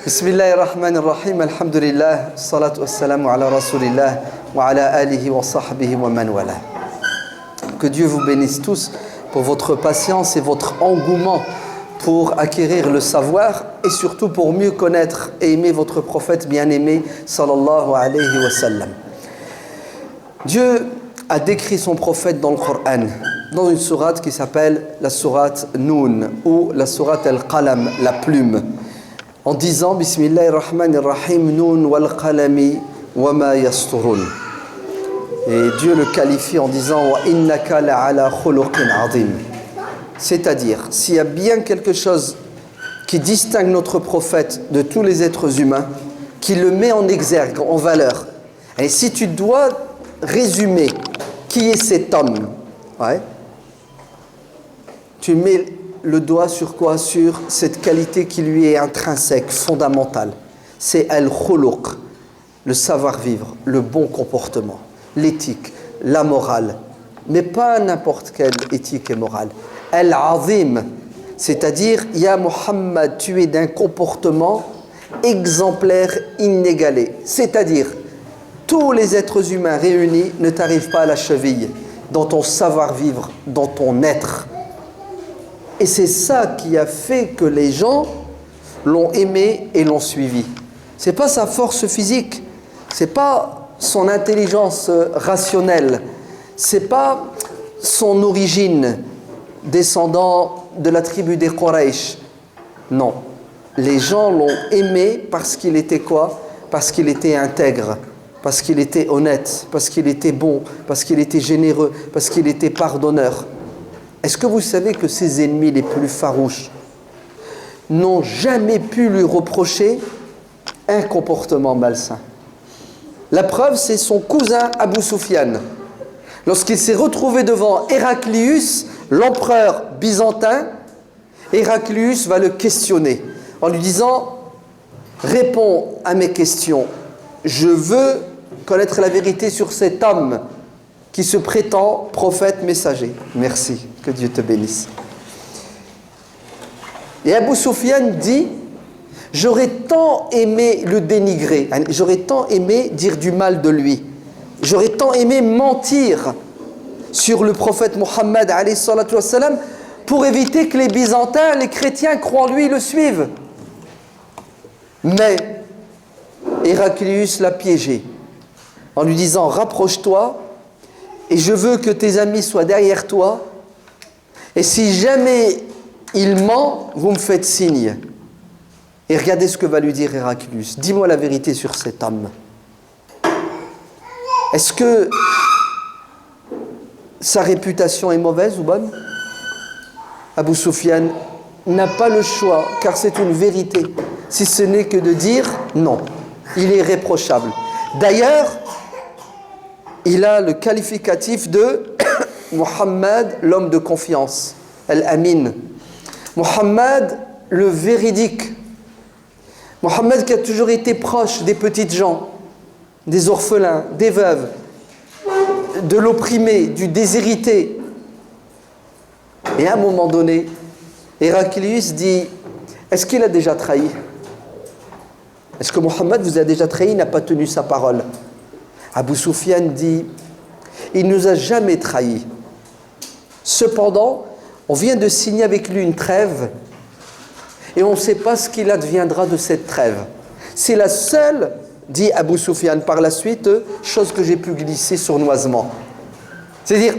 Bismillahirrahmanirrahim, alhamdulillah, salatu wassalamu ala rasulillah wa ala alihi wa sahbihi wa man wala. Que Dieu vous bénisse tous pour votre patience et votre engouement pour acquérir le savoir et surtout pour mieux connaître et aimer votre prophète bien-aimé sallallahu alayhi wa sallam. Dieu a décrit son prophète dans le Coran, dans une sourate qui s'appelle la sourate Noun ou la sourate Al-Qalam, la plume, en disant Bismillahirrahmanirrahim, Noun wal qalami wa ma yasturun. Et Dieu le qualifie en disant Wa innaka la'ala khuluqin azim. C'est-à-dire, s'il y a bien quelque chose qui distingue notre prophète de tous les êtres humains, qui le met en exergue, en valeur, et si tu dois résumer qui est cet homme, ouais, tu mets le doigt sur quoi? Sur cette qualité qui lui est intrinsèque, fondamentale. C'est al-khuluq, le savoir-vivre, le bon comportement, l'éthique, la morale. Mais pas n'importe quelle éthique et morale. Al-azim, c'est-à-dire, Ya Muhammad, tu es d'un comportement exemplaire, inégalé. C'est-à-dire, tous les êtres humains réunis ne t'arrivent pas à la cheville dans ton savoir-vivre, dans ton être. Et c'est ça qui a fait que les gens l'ont aimé et l'ont suivi. C'est pas sa force physique, c'est pas son intelligence rationnelle, c'est pas son origine descendant de la tribu des Quraysh. Non, les gens l'ont aimé parce qu'il était quoi? Parce qu'il était intègre, parce qu'il était honnête, parce qu'il était bon, parce qu'il était généreux, parce qu'il était pardonneur. Est-ce que vous savez que ses ennemis les plus farouches n'ont jamais pu lui reprocher un comportement malsain? La preuve, c'est son cousin Abu Sufyan. Lorsqu'il s'est retrouvé devant Héraclius, l'empereur byzantin, Héraclius va le questionner en lui disant « Réponds à mes questions, je veux connaître la vérité sur cet homme qui se prétend prophète messager. » Merci, que Dieu te bénisse. Et Abu Sufyan dit, j'aurais tant aimé le dénigrer, j'aurais tant aimé dire du mal de lui, j'aurais tant aimé mentir sur le prophète Mohammed alayhi salatu wassalam pour éviter que les Byzantins, les chrétiens croient en lui et le suivent. Mais Héraclius l'a piégé en lui disant, rapproche-toi et je veux que tes amis soient derrière toi. Et si jamais il ment, vous me faites signe. Et regardez ce que va lui dire Héraclius. Dis-moi la vérité sur cet homme. Est-ce que sa réputation est mauvaise ou bonne? Abu Sufyan n'a pas le choix, car c'est une vérité, si ce n'est que de dire non. Il est irréprochable. D'ailleurs, il a le qualificatif de Muhammad, l'homme de confiance, Al-Amin. Muhammad, le véridique. Muhammad qui a toujours été proche des petites gens, des orphelins, des veuves, de l'opprimé, du déshérité. Et à un moment donné, Héraclius dit, est-ce qu'il a déjà trahi? Est-ce que Muhammad vous a déjà trahi? Il n'a pas tenu sa parole. Abu Sufyan dit, il ne nous a jamais trahis. Cependant, on vient de signer avec lui une trêve et on ne sait pas ce qu'il adviendra de cette trêve. C'est la seule, dit Abu Sufyan par la suite, chose que j'ai pu glisser sournoisement. C'est-à-dire,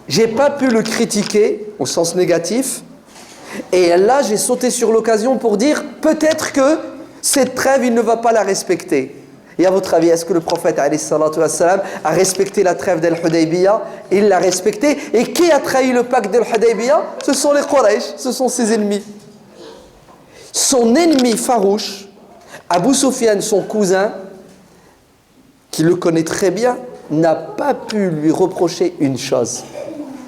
j'ai pas pu le critiquer au sens négatif et là j'ai sauté sur l'occasion pour dire peut-être que cette trêve il ne va pas la respecter. Et à votre avis, est-ce que le prophète alayhi salatu wassalam a respecté la trêve d'Al-Hudaybiyah? Il l'a respecté. Et qui a trahi le pacte d'Al-Hudaybiyah? Ce sont les Quraysh, ce sont ses ennemis. Son ennemi farouche, Abu Sufyan, son cousin, qui le connaît très bien, n'a pas pu lui reprocher une chose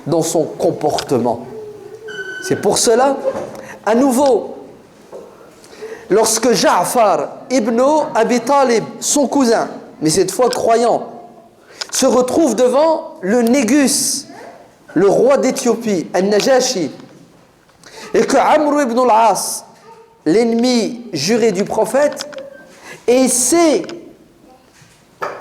dans son comportement. C'est pour cela, à nouveau, lorsque Ja'far ibn Abi Talib, son cousin, mais cette fois croyant, se retrouve devant le Négus, le roi d'Éthiopie, Al-Najashi, et que Amr ibn al-As l'ennemi juré du prophète, essaie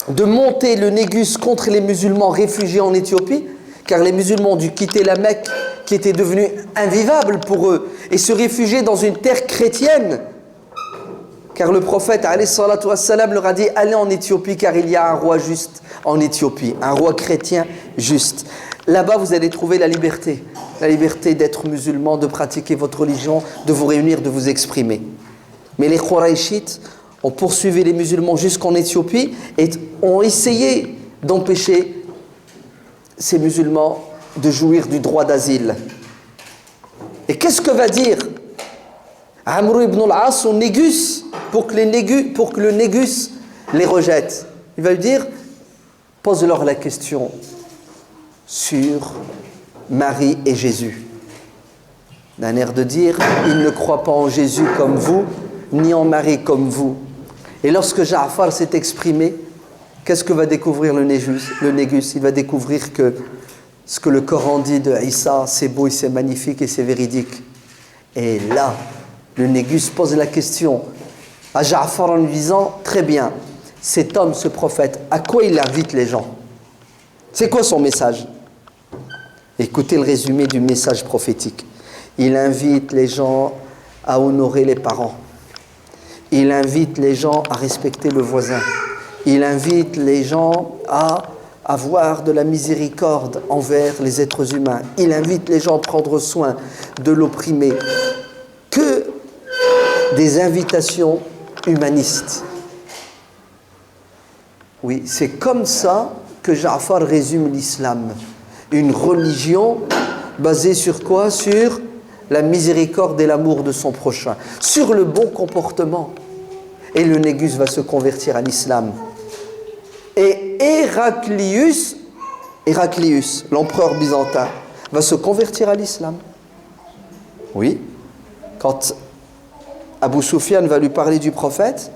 de monter le négus contre les musulmans réfugiés en Éthiopie, car les musulmans ont dû quitter la Mecque qui était devenue invivable pour eux et se réfugier dans une terre chrétienne. Car le prophète alayhi salatu wassalam leur a dit: allez en Éthiopie car il y a un roi juste en Éthiopie, un roi chrétien juste. Là-bas vous allez trouver la liberté d'être musulman, de pratiquer votre religion, de vous réunir, de vous exprimer. Mais les Qurayshites ont poursuivi les musulmans jusqu'en Éthiopie et ont essayé d'empêcher ces musulmans de jouir du droit d'asile. Et qu'est-ce que va dire Amr ibn al-As au négus pour que le négus les rejette? Il va lui dire: pose-leur la question sur Marie et Jésus. D'un air de dire: ils ne croient pas en Jésus comme vous, ni en Marie comme vous. Et lorsque Ja'far s'est exprimé, qu'est-ce que va découvrir le négus? Il va découvrir que ce que le Coran dit de Isa, c'est beau et c'est magnifique et c'est véridique. Et là, le négus pose la question à Ja'far en lui disant: très bien, cet homme, ce prophète, à quoi il invite les gens? C'est quoi son message? Écoutez le résumé du message prophétique. Il invite les gens à honorer les parents. Il invite les gens à respecter le voisin. Il invite les gens à avoir de la miséricorde envers les êtres humains. Il invite les gens à prendre soin de l'opprimé. Que des invitations humanistes. Oui, c'est comme ça que Ja'far résume l'islam. Une religion basée sur quoi? Sur la miséricorde et l'amour de son prochain. Sur le bon comportement. Et le négus va se convertir à l'islam. Et Héraclius, l'empereur byzantin, va se convertir à l'islam. Oui. Quand Abu Sufyan va lui parler du prophète,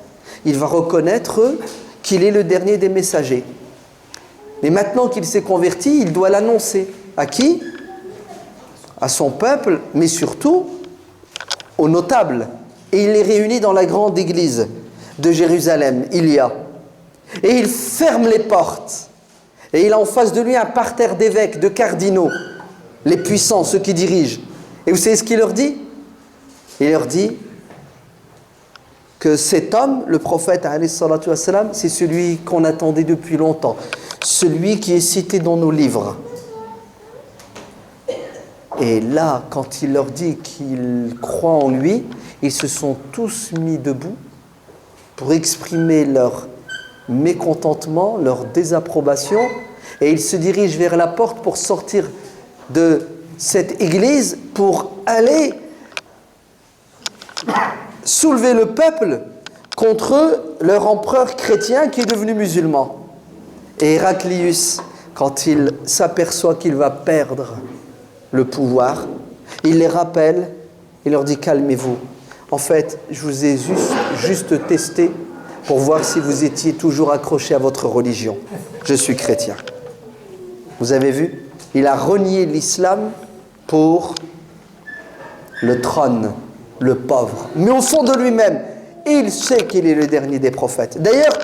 il va reconnaître qu'il est le dernier des messagers. Mais maintenant qu'il s'est converti, il doit l'annoncer. À qui? À son peuple, mais surtout aux notables. Et il les réunit dans la grande église de Jérusalem, Ilia. Et il ferme les portes. Et il a en face de lui un parterre d'évêques, de cardinaux, les puissants, ceux qui dirigent. Et vous savez ce qu'il leur dit? Il leur dit que cet homme, le prophète alayhi salatu wassalam, c'est celui qu'on attendait depuis longtemps, celui qui est cité dans nos livres. Et là, quand il leur dit qu'ils croient en lui, ils se sont tous mis debout pour exprimer leur mécontentement, leur désapprobation, et ils se dirigent vers la porte pour sortir de cette église pour aller soulever le peuple contre leur empereur chrétien qui est devenu musulman. Et Héraclius, quand il s'aperçoit qu'il va perdre le pouvoir, il les rappelle, il leur dit: calmez-vous. En fait, je vous ai juste testé pour voir si vous étiez toujours accrochés à votre religion. Je suis chrétien. Vous avez vu? Il a renié l'islam pour le trône, le pauvre. Mais au fond de lui-même, il sait qu'il est le dernier des prophètes. D'ailleurs,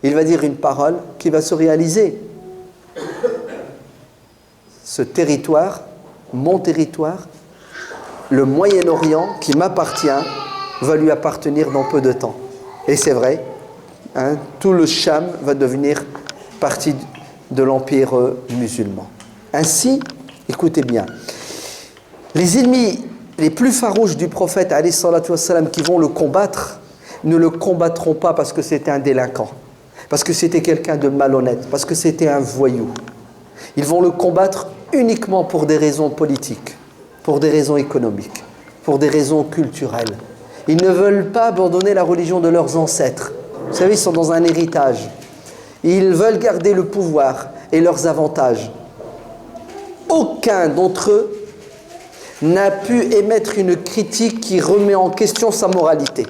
il va dire une parole qui va se réaliser. Ce territoire, mon territoire, le Moyen-Orient qui m'appartient, va lui appartenir dans peu de temps. Et c'est vrai, hein, tout le Cham va devenir partie de l'empire musulman. Ainsi, écoutez bien, les ennemis les plus farouches du prophète alayhi salatu wassalam qui vont le combattre ne le combattront pas parce que c'était un délinquant, parce que c'était quelqu'un de malhonnête, parce que c'était un voyou. Ils vont le combattre uniquement pour des raisons politiques, pour des raisons économiques, pour des raisons culturelles. Ils ne veulent pas abandonner la religion de leurs ancêtres. Vous savez, ils sont dans un héritage. Ils veulent garder le pouvoir et leurs avantages. Aucun d'entre eux n'a pu émettre une critique qui remet en question sa moralité.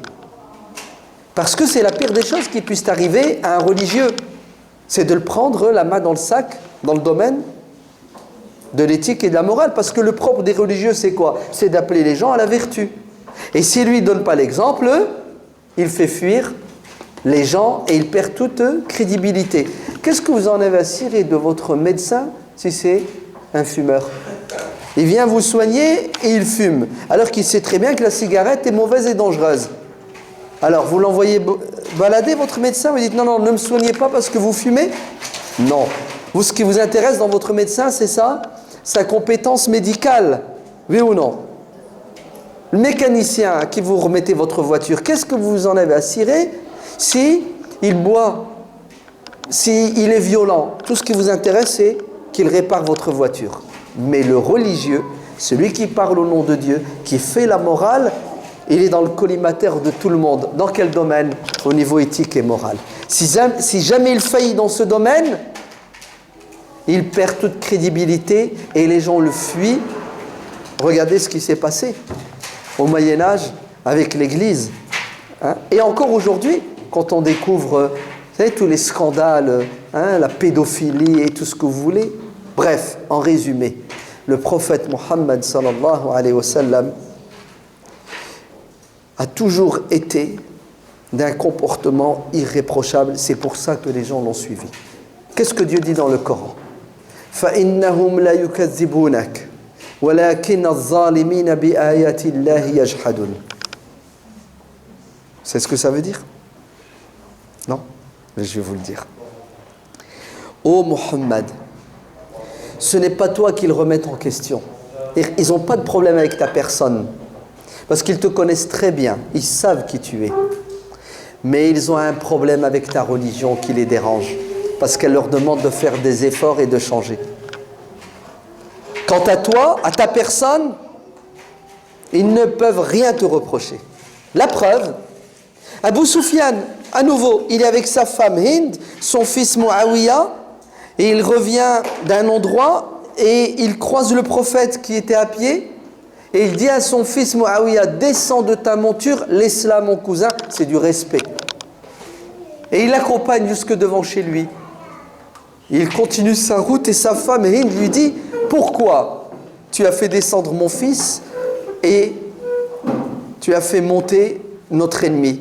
Parce que c'est la pire des choses qui puisse arriver à un religieux. C'est de le prendre la main dans le sac, dans le domaine de l'éthique et de la morale. Parce que le propre des religieux, c'est quoi? C'est d'appeler les gens à la vertu. Et s'il ne lui donne pas l'exemple, il fait fuir les gens et il perd toute crédibilité. Qu'est-ce que vous en avez à cirer de votre médecin si c'est un fumeur? Il vient vous soigner et il fume, alors qu'il sait très bien que la cigarette est mauvaise et dangereuse. Alors vous l'envoyez balader, votre médecin, vous dites non, non, ne me soignez pas parce que vous fumez? Non. Vous, ce qui vous intéresse dans votre médecin, c'est ça? Sa compétence médicale. Oui ou non? Le mécanicien à qui vous remettez votre voiture, qu'est-ce que vous en avez à cirer si il boit, si il est violent? Tout ce qui vous intéresse, c'est qu'il répare votre voiture. Mais le religieux, celui qui parle au nom de Dieu, qui fait la morale, il est dans le collimateur de tout le monde. Dans quel domaine? Au niveau éthique et moral. Si jamais il faillit dans ce domaine, il perd toute crédibilité et les gens le fuient. Regardez ce qui s'est passé au Moyen-Âge avec l'Église. Hein? Et encore aujourd'hui, quand on découvre vous savez, tous les scandales, hein, la pédophilie et tout ce que vous voulez. Bref, en résumé, le prophète Mohammed sallallahu alayhi wa sallam a toujours été d'un comportement irréprochable. C'est pour ça que les gens l'ont suivi. Qu'est-ce que Dieu dit dans le Coran? فَإِنَّهُمْ لَا يُكَذِّبُونَكَ وَلَكِنَّ الظَّالِمِينَ بِآيَاتِ اللَّهِ يَجْحَدُونَ. C'est ce que ça veut dire? Non? Mais je vais vous le dire. Ô Mohammed, ce n'est pas toi qu'ils remettent en question. Ils n'ont pas de problème avec ta personne. Parce qu'ils te connaissent très bien. Ils savent qui tu es. Mais ils ont un problème avec ta religion qui les dérange. Parce qu'elle leur demande de faire des efforts et de changer. Quant à toi, à ta personne, ils ne peuvent rien te reprocher. La preuve, Abu Sufyan, à nouveau, il est avec sa femme Hind, son fils Muawiyah, et il revient d'un endroit et il croise le prophète qui était à pied, et il dit à son fils Muawiyah, descends de ta monture, laisse-la mon cousin, c'est du respect. Et il l'accompagne jusque devant chez lui. Il continue sa route et sa femme Hind lui dit, pourquoi tu as fait descendre mon fils et tu as fait monter notre ennemi?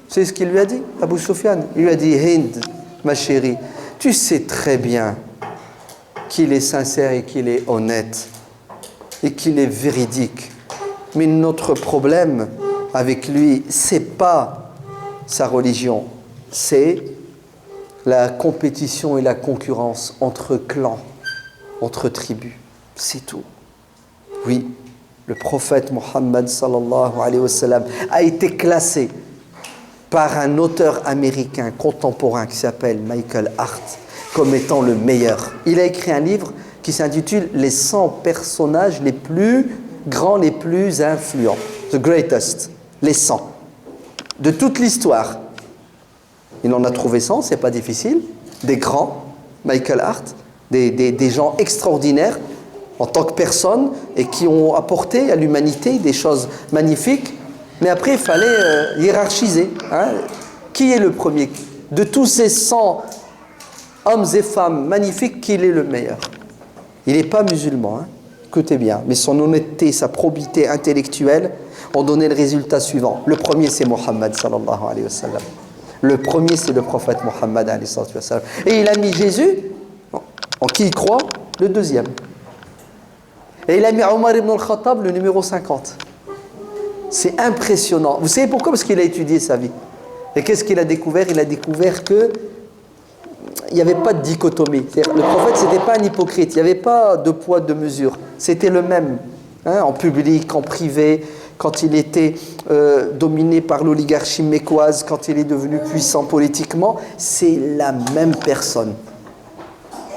C'est ce qu'il lui a dit, Abu Sufyan. Il lui a dit, Hind, ma chérie, tu sais très bien qu'il est sincère et qu'il est honnête et qu'il est véridique. Mais notre problème avec lui, c'est pas sa religion, c'est la compétition et la concurrence entre clans, entre tribus. C'est tout. Oui, le prophète Mohammed sallallahu alayhi wa sallam a été classé par un auteur américain contemporain qui s'appelle Michael Hart comme étant le meilleur. Il a écrit un livre qui s'intitule « Les 100 personnages les plus grands, les plus influents ». The Greatest, les 100 de toute l'histoire. Il en a trouvé 100, c'est pas difficile. Des grands, Michael Hart, des gens extraordinaires en tant que personnes et qui ont apporté à l'humanité des choses magnifiques. Mais après, il fallait hiérarchiser. Hein. Qui est le premier? De tous ces 100 hommes et femmes magnifiques, qui est le meilleur? Il n'est pas musulman, hein. Écoutez bien. Mais son honnêteté, sa probité intellectuelle ont donné le résultat suivant. Le premier, c'est Mohammed sallallahu alayhi wa sallam. Le premier, c'est le prophète Mohammed alayhi wa sallam. Et il a mis Jésus, en qui il croit, le deuxième. Et il a mis Omar ibn al-Khattab, le numéro 50. C'est impressionnant. Vous savez pourquoi? Parce qu'il a étudié sa vie. Et qu'est-ce qu'il a découvert? Il a découvert qu'il n'y avait pas de dichotomie. C'est-à-dire, le prophète, ce n'était pas un hypocrite. Il n'y avait pas de poids, de mesure. C'était le même. Hein, en public, en privé, quand il était dominé par l'oligarchie mécoise, quand il est devenu puissant politiquement, c'est la même personne.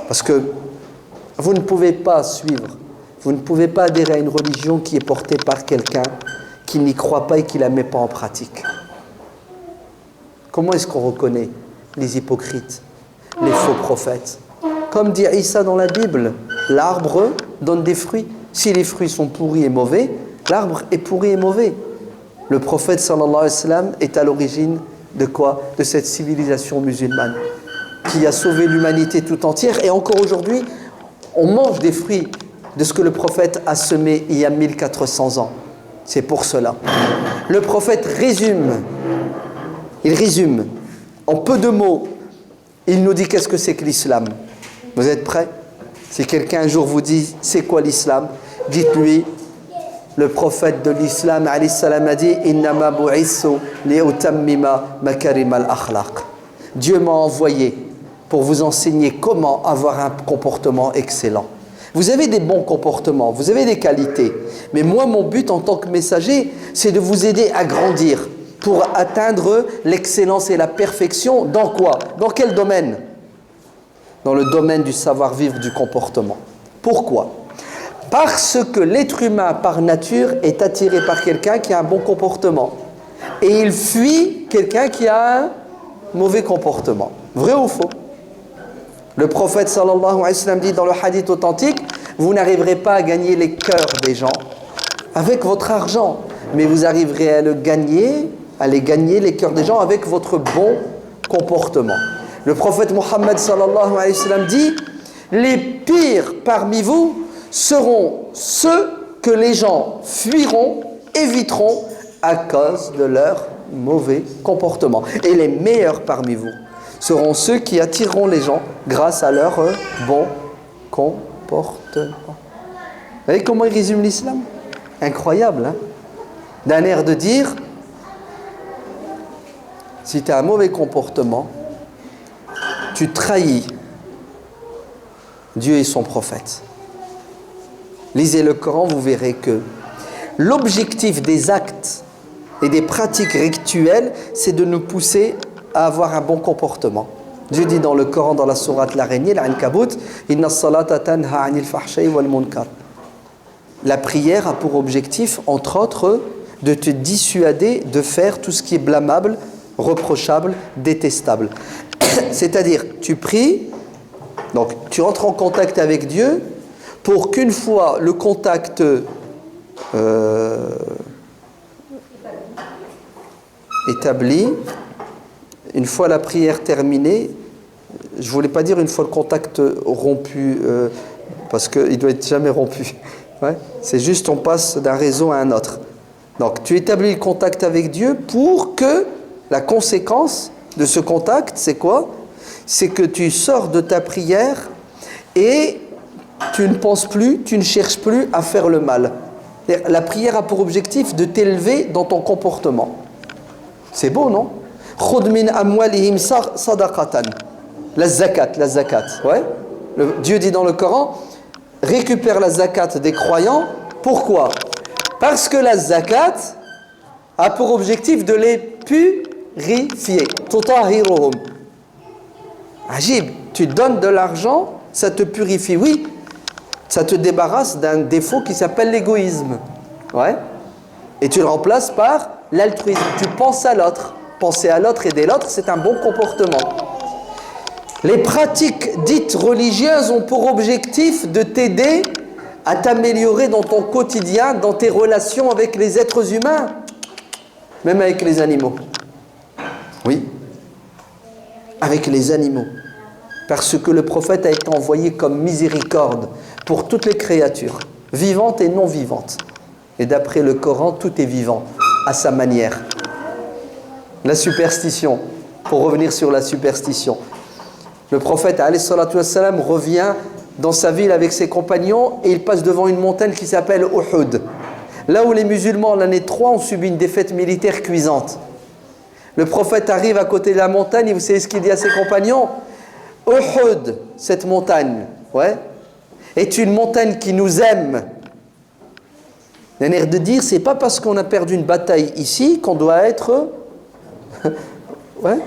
Parce que vous ne pouvez pas suivre, vous ne pouvez pas adhérer à une religion qui est portée par quelqu'un qui n'y croit pas et qui ne la met pas en pratique. Comment est-ce qu'on reconnaît les hypocrites, les faux prophètes? Comme dit Isa dans la Bible, l'arbre donne des fruits. Si les fruits sont pourris et mauvais, l'arbre est pourri et mauvais. Le prophète sallallahu alayhi wa sallam est à l'origine de quoi? De cette civilisation musulmane qui a sauvé l'humanité tout entière. Et encore aujourd'hui, on mange des fruits de ce que le prophète a semé il y a 1400 ans. C'est pour cela. Le prophète résume. Il résume. En peu de mots, il nous dit qu'est-ce que c'est que l'islam. Vous êtes prêts? Si quelqu'un un jour vous dit c'est quoi l'islam, dites-lui le prophète de l'islam alayhi salam a dit innama bu'ithu li'utammima makarim al-akhlaq. Dieu m'a envoyé pour vous enseigner comment avoir un comportement excellent. Vous avez des bons comportements, vous avez des qualités, mais moi mon but en tant que messager, c'est de vous aider à grandir pour atteindre l'excellence et la perfection dans quoi? Dans quel domaine? Dans le domaine du savoir-vivre, du comportement. Pourquoi? Parce que l'être humain par nature est attiré par quelqu'un qui a un bon comportement et il fuit quelqu'un qui a un mauvais comportement. Vrai ou faux? Le prophète sallallahu alayhi wa sallam dit dans le hadith authentique, vous n'arriverez pas à gagner les cœurs des gens avec votre argent, mais vous arriverez à les gagner les cœurs des gens avec votre bon comportement. Le prophète Mohammed sallallahu alayhi wa sallam dit, les pires parmi vous seront ceux que les gens fuiront, éviteront à cause de leur mauvais comportement. Et les meilleurs parmi vous seront ceux qui attireront les gens grâce à leur bon comportement. Vous voyez comment il résume l'islam? Incroyable, hein? D'un air de dire, si tu as un mauvais comportement, tu trahis Dieu et son prophète. Lisez le Coran, vous verrez que l'objectif des actes et des pratiques rituelles, c'est de nous pousser à avoir un bon comportement. Dieu dit dans le Coran, dans la sourate l'araignée, l'Ankabut, Inna salata tanha anil fahsha'i wal munkar. La prière a pour objectif, entre autres, de te dissuader de faire tout ce qui est blâmable, reprochable, détestable. C'est-à-dire, tu pries, donc tu entres en contact avec Dieu, pour qu'une fois le contact établi, une fois la prière terminée, je ne voulais pas dire une fois le contact rompu, parce qu'il ne doit être jamais rompu. Ouais, c'est juste on passe d'un réseau à un autre. Donc tu établis le contact avec Dieu pour que la conséquence de ce contact, c'est quoi? C'est que tu sors de ta prière et tu ne penses plus, tu ne cherches plus à faire le mal. La prière a pour objectif de t'élever dans ton comportement. C'est beau, non? Khud min amwalihim sadaqatan. La zakat. Ouais? Dieu dit dans le Coran, récupère la zakat des croyants. Pourquoi? Parce que la zakat a pour objectif de les purifier. Tutahiruhum. Ajib, tu donnes de l'argent, ça te purifie. Oui, ça te débarrasse d'un défaut qui s'appelle l'égoïsme. Ouais? Et tu le remplaces par l'altruisme. Tu penses à l'autre. Penser à l'autre, aider l'autre, c'est un bon comportement. Les pratiques dites religieuses ont pour objectif de t'aider à t'améliorer dans ton quotidien, dans tes relations avec les êtres humains, même avec les animaux. Oui, avec les animaux. Parce que le prophète a été envoyé comme miséricorde pour toutes les créatures, vivantes et non vivantes. Et d'après le Coran, tout est vivant, à sa manière. La superstition, pour revenir sur la superstition. Le prophète, alayhi salatu wassalam, revient dans sa ville avec ses compagnons et il passe devant une montagne qui s'appelle Uhud. Là où les musulmans, l'année 3, ont subi une défaite militaire cuisante. Le prophète arrive à côté de la montagne et vous savez ce qu'il dit à ses compagnons? Uhud, cette montagne, ouais, est une montagne qui nous aime. D'un air de dire, c'est pas parce qu'on a perdu une bataille ici qu'on doit être... ouais.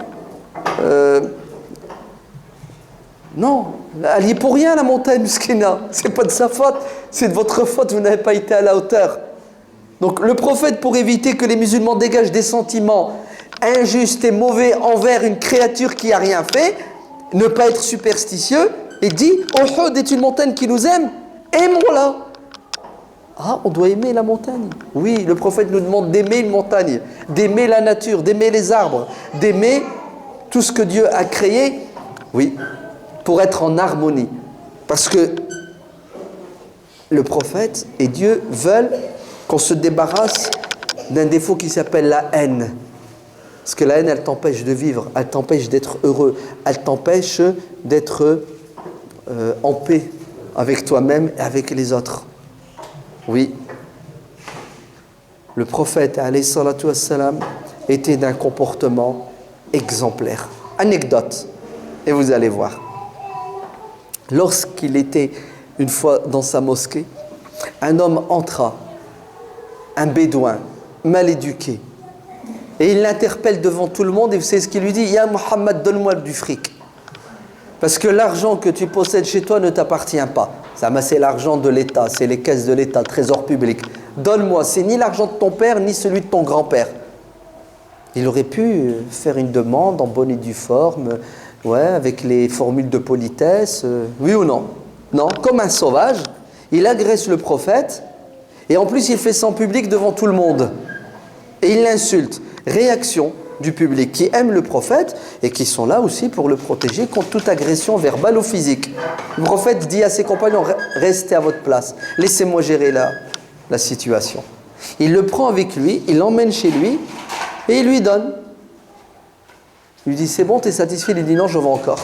Non, elle y est pour rien la montagne, Muskina. C'est pas de sa faute, c'est de votre faute, vous n'avez pas été à la hauteur. Donc le prophète, pour éviter que les musulmans dégagent des sentiments injustes et mauvais envers une créature qui n'a rien fait, ne pas être superstitieux, il dit Uhud est une montagne qui nous aime, aimons-la. Ah, on doit aimer la montagne. Oui, le prophète nous demande d'aimer une montagne, d'aimer la nature, d'aimer les arbres, d'aimer tout ce que Dieu a créé. Oui, pour être en harmonie. Parce que le prophète et Dieu veulent qu'on se débarrasse d'un défaut qui s'appelle la haine. Parce que la haine, elle t'empêche de vivre, elle t'empêche d'être heureux, elle t'empêche d'être en paix avec toi-même et avec les autres. Oui. Le prophète, alayhi salatu wassalam, était d'un comportement exemplaire. Anecdote, et vous allez voir. Lorsqu'il était une fois dans sa mosquée, un homme entra, un bédouin, mal éduqué, et il l'interpelle devant tout le monde, et vous savez ce qu'il lui dit? Ya Muhammad, donne-moi du fric. Parce que l'argent que tu possèdes chez toi ne t'appartient pas. Ça, c'est l'argent de l'État, c'est les caisses de l'État, trésor public. Donne-moi, c'est ni l'argent de ton père, ni celui de ton grand-père. Il aurait pu faire une demande en bonne et due forme, avec les formules de politesse, oui ou non? Non, comme un sauvage, il agresse le prophète, et en plus il fait ça en public devant tout le monde. Et il l'insulte. Réaction du public qui aime le prophète et qui sont là aussi pour le protéger contre toute agression verbale ou physique. Le prophète dit à ses compagnons, restez à votre place, laissez-moi gérer la situation. Il le prend avec lui, il l'emmène chez lui et il lui donne. Il lui dit, c'est bon, t'es satisfait? Il lui dit, non, je veux encore.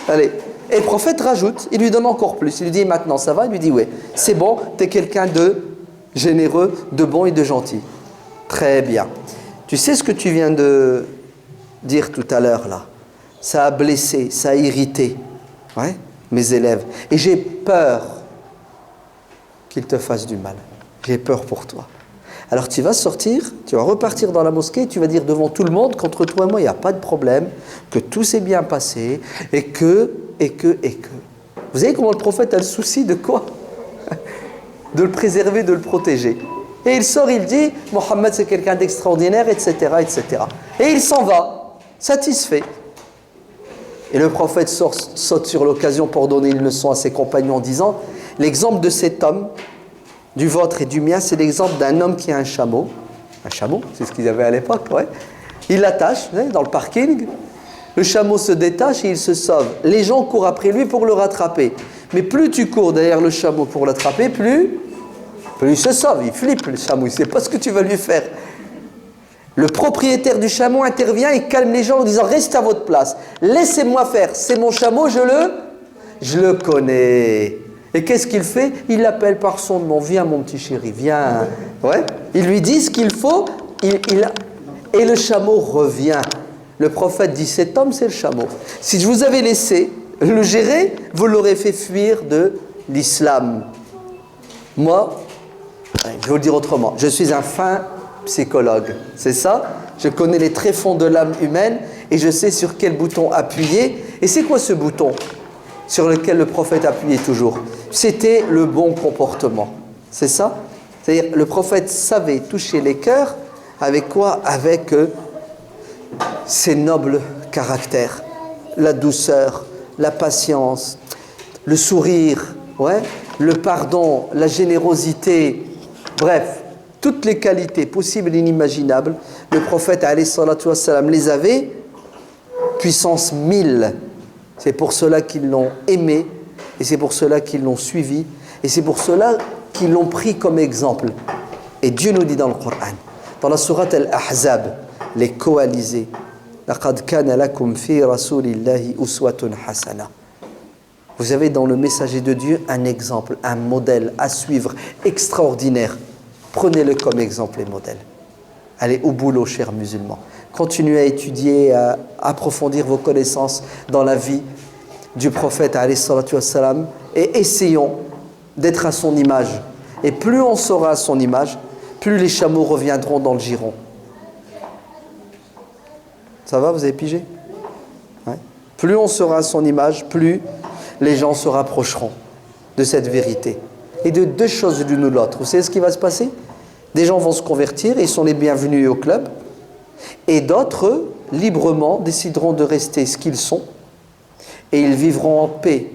Allez. Et le prophète rajoute, il lui donne encore plus. Il lui dit, maintenant ça va? Il lui dit, oui, c'est bon, t'es quelqu'un de généreux, de bon et de gentil. Très bien. Tu sais ce que tu viens de dire tout à l'heure là? Ça a blessé, ça a irrité mes élèves. Et j'ai peur qu'ils te fassent du mal. J'ai peur pour toi. Alors tu vas sortir, tu vas repartir dans la mosquée, tu vas dire devant tout le monde qu'entre toi et moi, il n'y a pas de problème, que tout s'est bien passé, et que. Vous savez comment le prophète a le souci de quoi? De le préserver, de le protéger. Et il sort, il dit, Mohammed c'est quelqu'un d'extraordinaire, etc., etc. Et il s'en va, satisfait. Et le prophète saute sur l'occasion pour donner une leçon à ses compagnons en disant, l'exemple de cet homme, du vôtre et du mien, c'est l'exemple d'un homme qui a un chameau. Un chameau, c'est ce qu'ils avaient à l'époque, Il l'attache dans le parking, le chameau se détache et il se sauve. Les gens courent après lui pour le rattraper. Mais plus tu cours derrière le chameau pour l'attraper, plus il se sauve, il flippe le chameau, il ne sait pas ce que tu vas lui faire. Le propriétaire du chameau intervient et calme les gens en disant « Restez à votre place, laissez-moi faire, c'est mon chameau, je le connais. » Et qu'est-ce qu'il fait? Il l'appelle par son nom. « Viens mon petit chéri, viens. » Il lui dit ce qu'il faut et le chameau revient. Le prophète dit « Cet homme, c'est le chameau. Si je vous avais laissé le gérer, vous l'aurez fait fuir de l'islam. » Moi, je vais vous le dire autrement, je suis un fin psychologue, c'est ça? Je connais les tréfonds de l'âme humaine et je sais sur quel bouton appuyer. Et c'est quoi ce bouton sur lequel le prophète appuyait toujours? C'était le bon comportement, c'est ça? C'est-à-dire le prophète savait toucher les cœurs avec quoi? Avec ses nobles caractères, la douceur, la patience, le sourire, le pardon, la générosité, bref, toutes les qualités possibles et inimaginables, le prophète alayhi salatu wassalam les avait, puissance 1000. C'est pour cela qu'ils l'ont aimé, et c'est pour cela qu'ils l'ont suivi, et c'est pour cela qu'ils l'ont pris comme exemple. Et Dieu nous dit dans le Coran, dans la sourate Al-Ahzab, les coalisés, لَقَدْ كَانَ لَكُمْ فِي رَسُولِ اللَّهِ أُسْوَةٌ حَسَنَةٌ. Vous avez dans le messager de Dieu un exemple, un modèle à suivre extraordinaire. Prenez-le comme exemple et modèle. Allez au boulot, chers musulmans. Continuez à étudier, à approfondir vos connaissances dans la vie du prophète alayhi salatu wassalam, et essayons d'être à son image. Et plus on sera à son image, plus les chameaux reviendront dans le giron. Ça va, vous avez pigé? Plus on sera à son image, plus les gens se rapprocheront de cette vérité. Et de deux choses l'une ou l'autre. Vous savez ce qui va se passer? Des gens vont se convertir et ils sont les bienvenus au club. Et d'autres, librement, décideront de rester ce qu'ils sont. Et ils vivront en paix,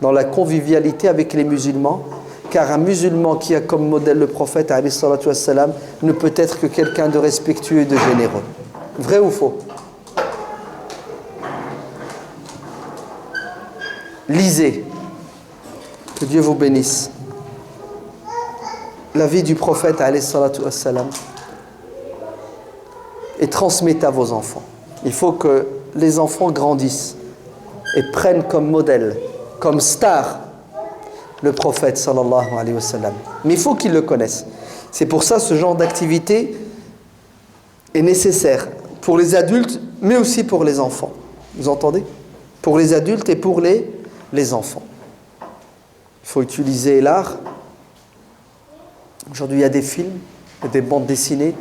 dans la convivialité avec les musulmans. Car un musulman qui a comme modèle le prophète, alayhi salatu wassalam, ne peut être que quelqu'un de respectueux et de généreux. Vrai ou faux? Lisez. Que Dieu vous bénisse. la vie du prophète alayhi salatu wassalam et transmettez à vos enfants. Il faut que les enfants grandissent et prennent comme modèle, comme star, le prophète sallallahu alayhi wa sallam. Mais il faut qu'ils le connaissent. C'est pour ça que ce genre d'activité est nécessaire pour les adultes, mais aussi pour les enfants. Vous entendez? Pour les adultes et pour les enfants. Il faut utiliser l'art. Aujourd'hui, il y a des films, il y a des bandes dessinées,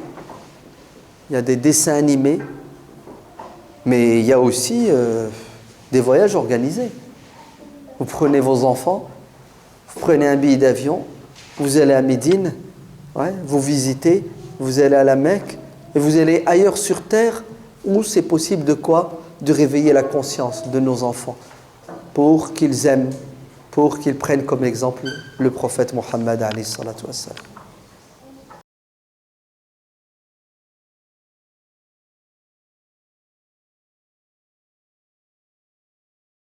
il y a des dessins animés, mais il y a aussi des voyages organisés. Vous prenez vos enfants, vous prenez un billet d'avion, vous allez à Médine, vous visitez, vous allez à la Mecque, et vous allez ailleurs sur terre où c'est possible de quoi? De réveiller la conscience de nos enfants pour qu'ils aiment, pour qu'ils prennent comme exemple le prophète Mohammed alayhi salatu wassalam.